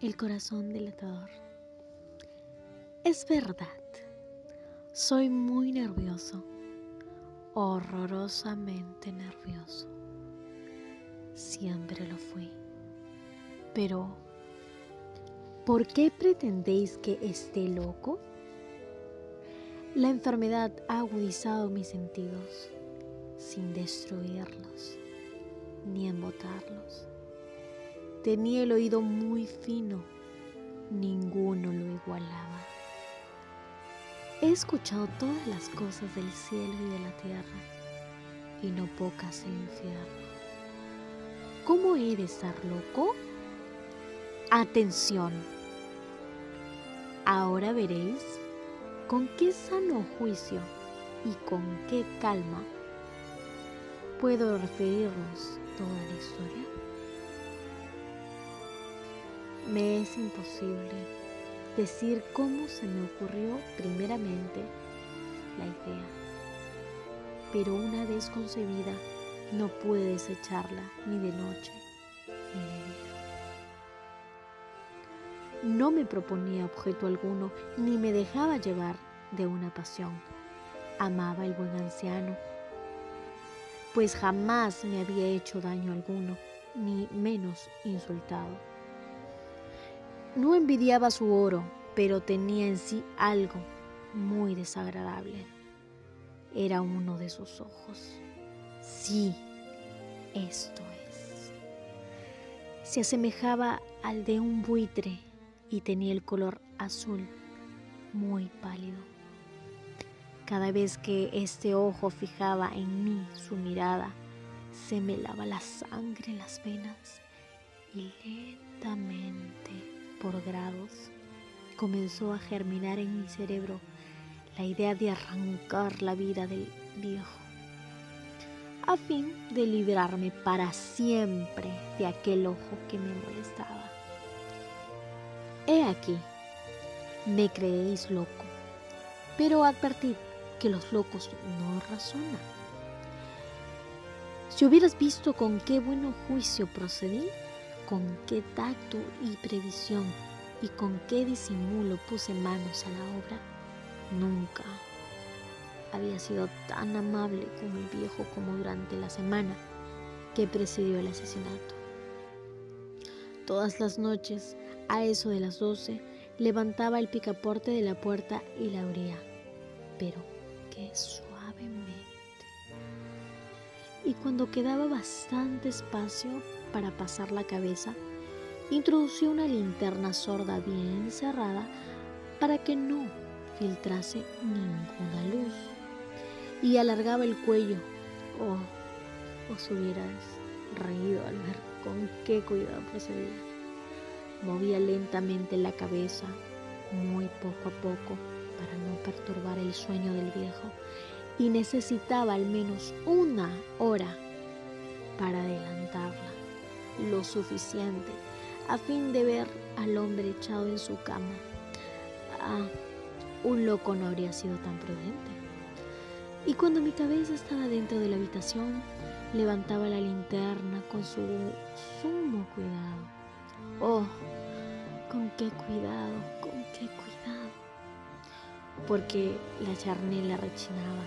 El corazón delatador. Es verdad, soy muy nervioso, horrorosamente nervioso. Siempre lo fui. Pero, ¿por qué pretendéis que esté loco? La enfermedad ha agudizado mis sentidos, sin destruirlos, ni embotarlos. Tenía el oído muy fino, ninguno lo igualaba. He escuchado todas las cosas del cielo y de la tierra, y no pocas del infierno. ¿Cómo he de estar loco? Atención. Ahora veréis con qué sano juicio y con qué calma puedo referirnos toda la historia. Me es imposible decir cómo se me ocurrió primeramente la idea, pero una vez concebida no pude desecharla ni de noche ni de día. No me proponía objeto alguno ni me dejaba llevar de una pasión. Amaba al buen anciano, pues jamás me había hecho daño alguno, ni menos insultado. No envidiaba su oro, pero tenía en sí algo muy desagradable. Era uno de sus ojos. Sí, esto es. Se asemejaba al de un buitre y tenía el color azul, muy pálido. Cada vez que este ojo fijaba en mí su mirada, se me helaba la sangre en las venas y lentamente, por grados, comenzó a germinar en mi cerebro la idea de arrancar la vida del viejo, a fin de librarme para siempre de aquel ojo que me molestaba. He aquí, me creéis loco, pero advertid que los locos no razonan. Si hubieras visto con qué buen juicio procedí, con qué tacto y previsión y con qué disimulo puse manos a la obra, nunca había sido tan amable con el viejo como durante la semana que precedió el asesinato. Todas las noches, a eso de las 12, levantaba el picaporte de la puerta y la abría, pero qué suavemente. Y cuando quedaba bastante espacio para pasar la cabeza, introducía una linterna sorda bien cerrada para que no filtrase ninguna luz, y alargaba el cuello. Oh, os hubierais reído al ver con qué cuidado procedía. Movía lentamente la cabeza, muy poco a poco, para no perturbar el sueño del viejo, y necesitaba al menos 1 hora para adelantarla, lo suficiente a fin de ver al hombre echado en su cama. Un loco no habría sido tan prudente. Y cuando mi cabeza estaba dentro de la habitación, levantaba la linterna con su sumo cuidado. Oh, con qué cuidado, con qué cuidado, porque la charnela rechinaba.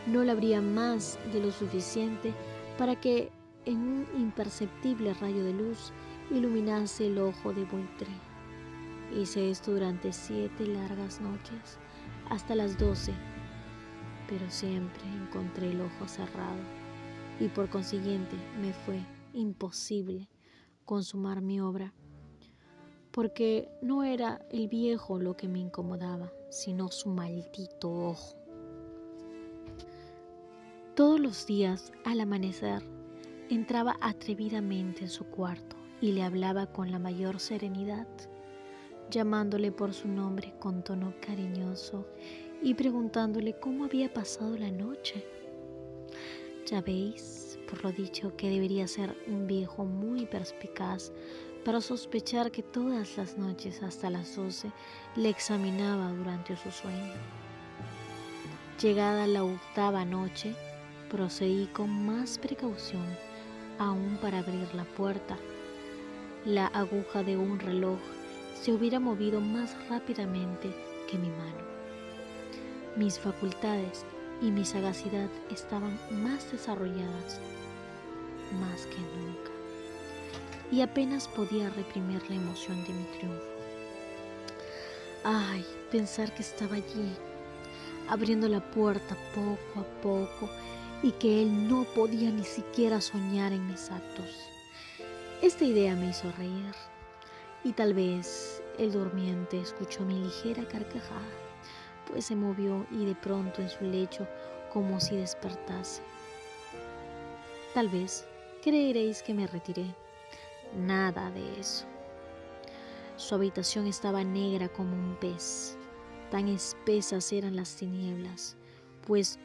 No la abría más de lo suficiente para que en un imperceptible rayo de luz iluminase el ojo de buitre. Hice esto durante 7 largas noches, hasta las 12, pero siempre encontré el ojo cerrado y por consiguiente me fue imposible consumar mi obra, porque no era el viejo lo que me incomodaba, sino su maldito ojo. Todos los días, al amanecer, entraba atrevidamente en su cuarto y le hablaba con la mayor serenidad, llamándole por su nombre con tono cariñoso y preguntándole cómo había pasado la noche. Ya veis, por lo dicho, que debería ser un viejo muy perspicaz para sospechar que todas las noches hasta las 12 le examinaba durante su sueño. Llegada la 8ª noche, procedí con más precaución aún para abrir la puerta, la aguja de un reloj se hubiera movido más rápidamente que mi mano. Mis facultades y mi sagacidad estaban más desarrolladas, más que nunca, y apenas podía reprimir la emoción de mi triunfo. Ay, pensar que estaba allí, abriendo la puerta poco a poco, y que él no podía ni siquiera soñar en mis actos. Esta idea me hizo reír, y tal vez el durmiente escuchó mi ligera carcajada, pues se movió y de pronto en su lecho como si despertase. Tal vez creeréis que me retiré. Nada de eso. Su habitación estaba negra como un pez. Tan espesas eran las tinieblas, pues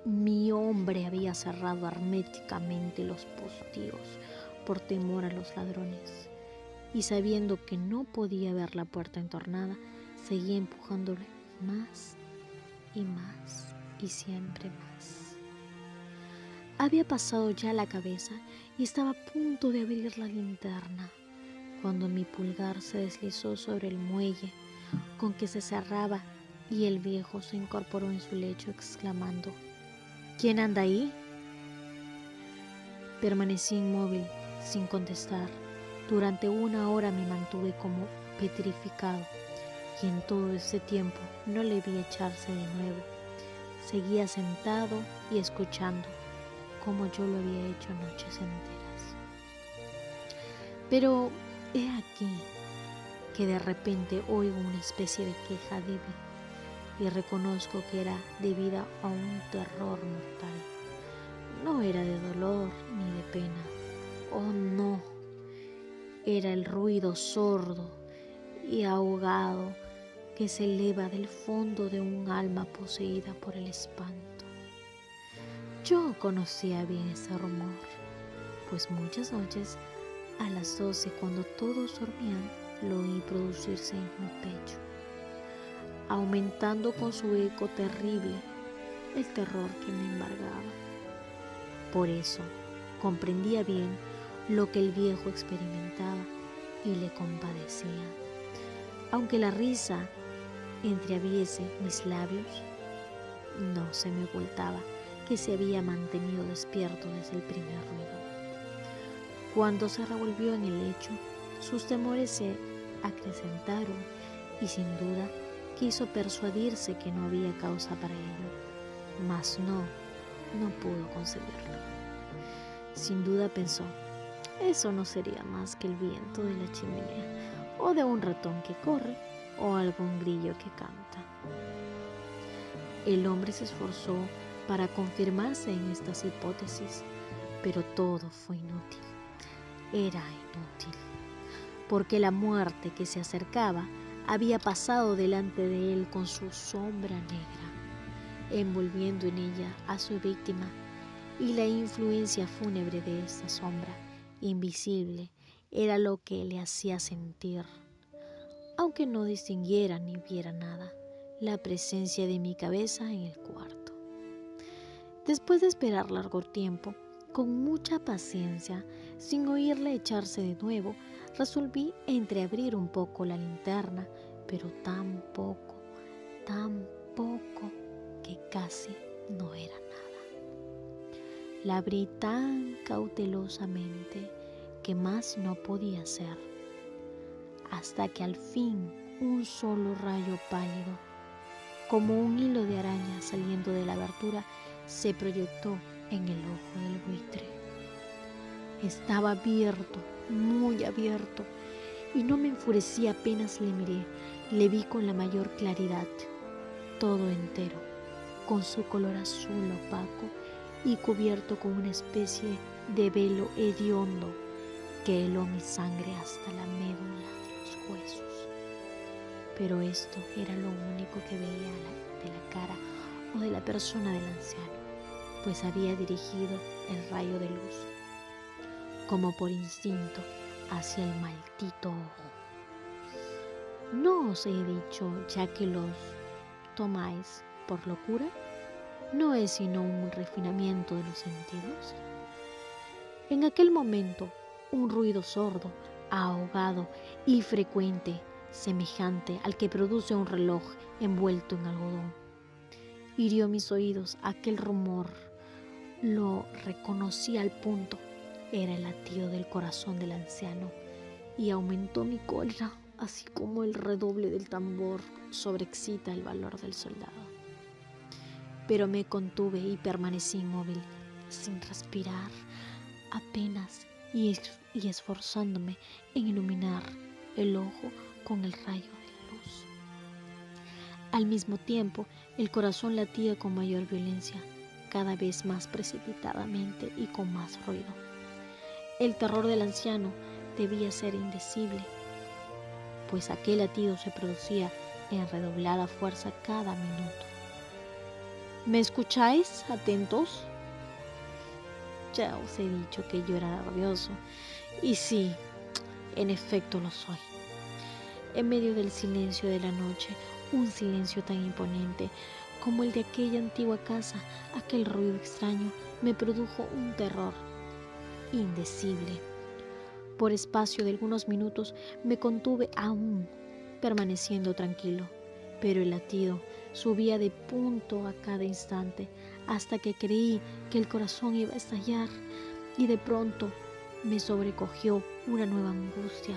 mi hombre había cerrado herméticamente los postigos por temor a los ladrones. Y sabiendo que no podía ver la puerta entornada, seguía empujándole más y más y siempre más. Había pasado ya la cabeza y estaba a punto de abrir la linterna, cuando mi pulgar se deslizó sobre el muelle con que se cerraba y el viejo se incorporó en su lecho exclamando: ¿Quién anda ahí? Permanecí inmóvil, sin contestar. Durante 1 hora me mantuve como petrificado, y en todo ese tiempo no le vi echarse de nuevo. Seguía sentado y escuchando, como yo lo había hecho noches enteras. Pero he aquí que de repente oigo una especie de queja débil, y reconozco que era debida a un terror mortal. No era de dolor ni de pena. Oh, no. Era el ruido sordo y ahogado que se eleva del fondo de un alma poseída por el espanto. Yo conocía bien ese rumor, pues muchas noches a las 12, cuando todos dormían, lo oí producirse en mi pecho, aumentando con su eco terrible el terror que me embargaba. Por eso comprendía bien lo que el viejo experimentaba y le compadecía. Aunque la risa entreabriese mis labios, no se me ocultaba que se había mantenido despierto desde el primer ruido. Cuando se revolvió en el lecho, sus temores se acrecentaron y sin duda quiso persuadirse que no había causa para ello, mas no pudo conseguirlo. Sin duda pensó: eso no sería más que el viento de la chimenea, o de un ratón que corre, o algún grillo que canta. El hombre se esforzó para confirmarse en estas hipótesis, pero todo fue inútil. Era inútil, porque la muerte que se acercaba había pasado delante de él con su sombra negra, envolviendo en ella a su víctima, y la influencia fúnebre de esta sombra invisible era lo que le hacía sentir, aunque no distinguiera ni viera nada, la presencia de mi cabeza en el cuarto. Después de esperar largo tiempo, con mucha paciencia, sin oírle echarse de nuevo, resolví entreabrir un poco la linterna, pero tan poco, que casi no era nada. La abrí tan cautelosamente que más no podía hacer, hasta que al fin un solo rayo pálido, como un hilo de araña saliendo de la abertura, se proyectó en el ojo del buitre. Estaba abierto, muy abierto, y no me enfurecí apenas le miré. Le vi con la mayor claridad, todo entero, con su color azul opaco y cubierto con una especie de velo hediondo que heló mi sangre hasta la médula de los huesos. Pero esto era lo único que veía de la cara o de la persona del anciano, pues había dirigido el rayo de luz, como por instinto, hacia el maldito ojo. ¿No os he dicho ya que los tomáis por locura? ¿No es sino un refinamiento de los sentidos? En aquel momento, un ruido sordo ahogado y frecuente, semejante al que produce un reloj envuelto en algodón. Hirió mis oídos aquel rumor. Lo reconocí al punto. Era el latido del corazón del anciano y aumentó mi cólera, así como el redoble del tambor sobreexcita el valor del soldado. Pero me contuve y permanecí inmóvil, sin respirar apenas y esforzándome en iluminar el ojo con el rayo de la luz. Al mismo tiempo, el corazón latía con mayor violencia, cada vez más precipitadamente y con más ruido. El terror del anciano debía ser indecible, pues aquel latido se producía en redoblada fuerza cada minuto. ¿Me escucháis, atentos? Ya os he dicho que yo era nervioso, y sí, en efecto lo soy. En medio del silencio de la noche, un silencio tan imponente como el de aquella antigua casa, aquel ruido extraño me produjo un terror indecible. Por espacio de algunos minutos me contuve aún, permaneciendo tranquilo, pero el latido subía de punto a cada instante hasta que creí que el corazón iba a estallar y de pronto me sobrecogió una nueva angustia.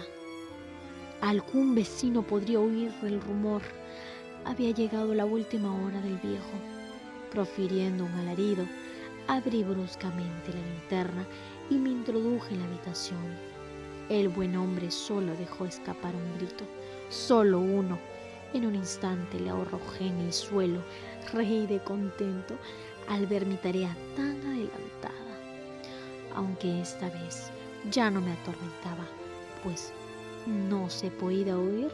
Algún vecino podría oír el rumor. Había llegado la última hora del viejo. Profiriendo un alarido, abrí bruscamente la linterna y me introduje en la habitación. El buen hombre solo dejó escapar un grito, solo uno. En un instante le arrojé en el suelo, reí de contento al ver mi tarea tan adelantada. Aunque esta vez ya no me atormentaba, pues no se podía oír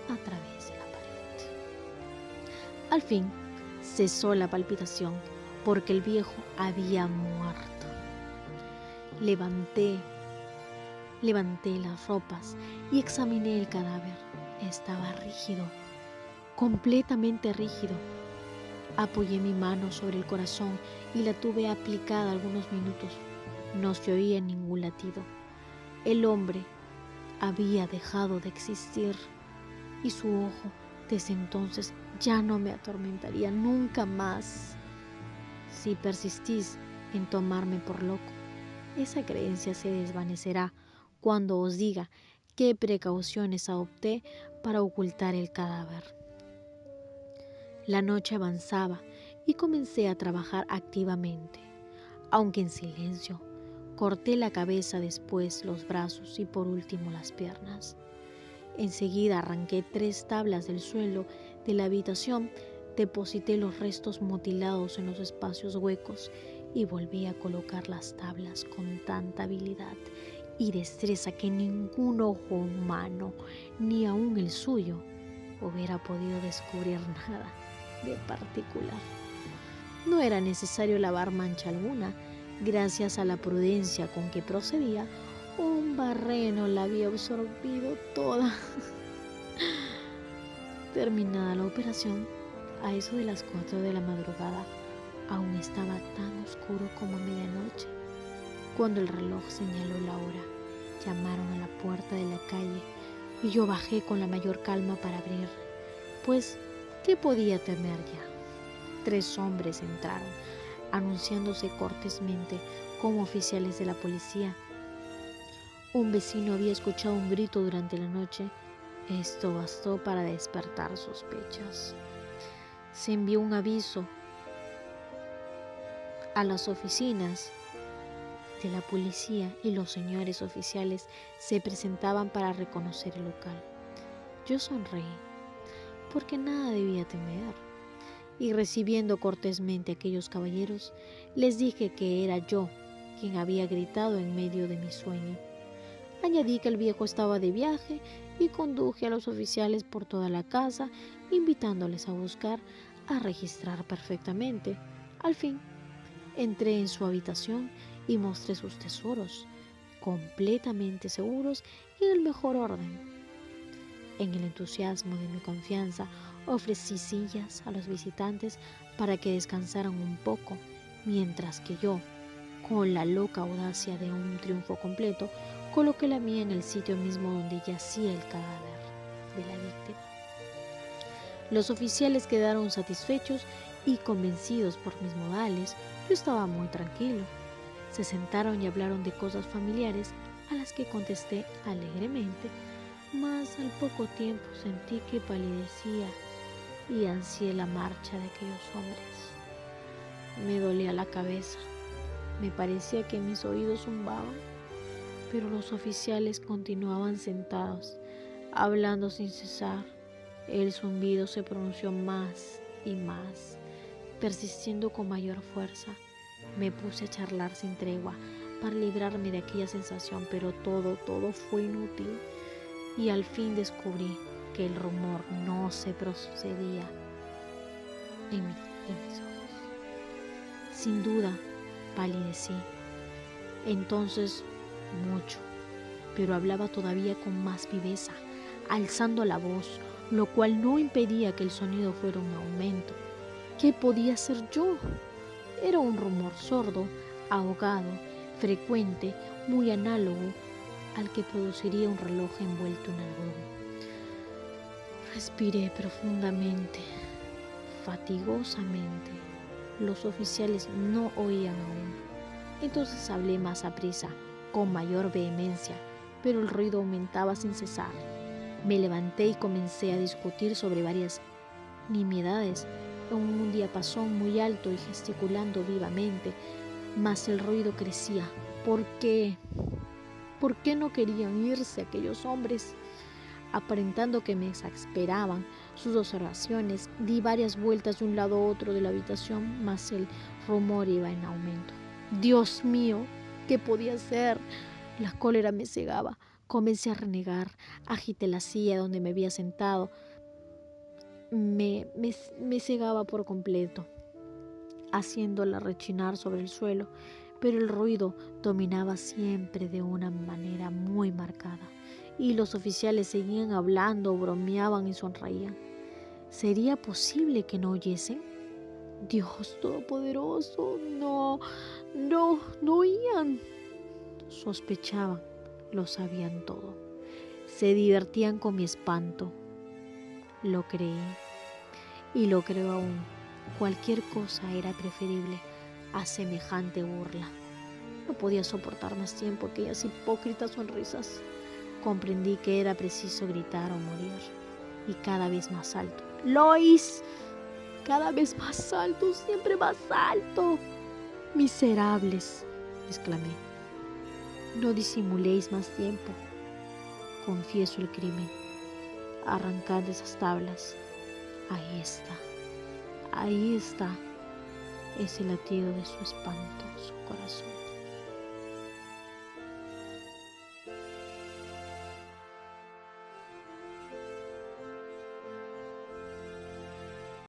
a través de la pared. Al fin cesó la palpitación, porque el viejo había muerto. Levanté las ropas y examiné el cadáver. Estaba rígido, completamente rígido. Apoyé mi mano sobre el corazón y la tuve aplicada algunos minutos. No se oía ningún latido. El hombre había dejado de existir y su ojo desde entonces ya no me atormentaría nunca más. Si persistís en tomarme por loco, esa creencia se desvanecerá cuando os diga qué precauciones adopté para ocultar el cadáver. La noche avanzaba y comencé a trabajar activamente, aunque en silencio. Corté la cabeza, después los brazos y por último las piernas. Enseguida arranqué 3 tablas del suelo de la habitación, deposité los restos mutilados en los espacios huecos y volví a colocar las tablas con tanta habilidad y destreza que ningún ojo humano, ni aun el suyo, hubiera podido descubrir nada de particular. No era necesario lavar mancha alguna. Gracias a la prudencia con que procedía, un barreno la había absorbido toda. Terminada la operación, a eso de las 4 de la madrugada, aún estaba tan oscuro como a medianoche. Cuando el reloj señaló la hora, llamaron a la puerta de la calle y yo bajé con la mayor calma para abrir, pues, ¿qué podía temer ya? 3 hombres entraron, anunciándose cortésmente como oficiales de la policía. Un vecino había escuchado un grito durante la noche. Esto bastó para despertar sospechas. Se envió un aviso a las oficinas de la policía y los señores oficiales se presentaban para reconocer el local. Yo sonreí, porque nada debía temer, y recibiendo cortésmente a aquellos caballeros, les dije que era yo quien había gritado en medio de mi sueño. Añadí que el viejo estaba de viaje y conduje a los oficiales por toda la casa, invitándoles a buscar, a registrar perfectamente. Al fin, entré en su habitación y mostré sus tesoros, completamente seguros y en el mejor orden. En el entusiasmo de mi confianza, ofrecí sillas a los visitantes para que descansaran un poco, mientras que yo, con la loca audacia de un triunfo completo, Coloqué la mía en el sitio mismo donde yacía el cadáver de la víctima. Los oficiales quedaron satisfechos y convencidos por mis modales. Yo estaba muy tranquilo. Se sentaron y hablaron de cosas familiares a las que contesté alegremente, mas al poco tiempo sentí que palidecía y ansié la marcha de aquellos hombres. Me dolía la cabeza, me parecía que mis oídos zumbaban, pero los oficiales continuaban sentados, hablando sin cesar. El zumbido se pronunció más y más, persistiendo con mayor fuerza. Me puse a charlar sin tregua para librarme de aquella sensación, pero todo fue inútil y al fin descubrí que el rumor no se procedía en mis ojos. Sin duda, palidecí. Entonces, mucho, pero hablaba todavía con más viveza, alzando la voz, lo cual no impedía que el sonido fuera un aumento. ¿Qué podía hacer yo? Era un rumor sordo, ahogado, frecuente, muy análogo al que produciría un reloj envuelto en algodón. Respiré profundamente, fatigosamente. Los oficiales no oían aún. Entonces hablé más aprisa, con mayor vehemencia, pero el ruido aumentaba sin cesar. Me levanté y comencé a discutir sobre varias nimiedades en un diapasón muy alto y gesticulando vivamente, mas el ruido crecía. ¿Por qué? ¿Por qué no querían irse aquellos hombres? Aparentando que me exasperaban sus observaciones, di varias vueltas de un lado a otro de la habitación, mas el rumor iba en aumento. Dios mío, ¿qué podía hacer? La cólera me cegaba. Comencé a renegar, agité la silla donde me había sentado. Me cegaba por completo, haciéndola rechinar sobre el suelo, pero el ruido dominaba siempre de una manera muy marcada, y los oficiales seguían hablando, bromeaban y sonreían. ¿Sería posible que no oyesen? Dios Todopoderoso, no oían. Sospechaban, lo sabían todo. Se divertían con mi espanto. Lo creí y lo creo aún. Cualquier cosa era preferible a semejante burla. No podía soportar más tiempo aquellas hipócritas sonrisas. Comprendí que era preciso gritar o morir, y cada vez más alto. ¡Lois! Cada vez más alto, siempre más alto. Miserables, exclamé. No disimuléis más tiempo. Confieso el crimen. Arrancad esas tablas. Ahí está ese latido de su espantoso corazón.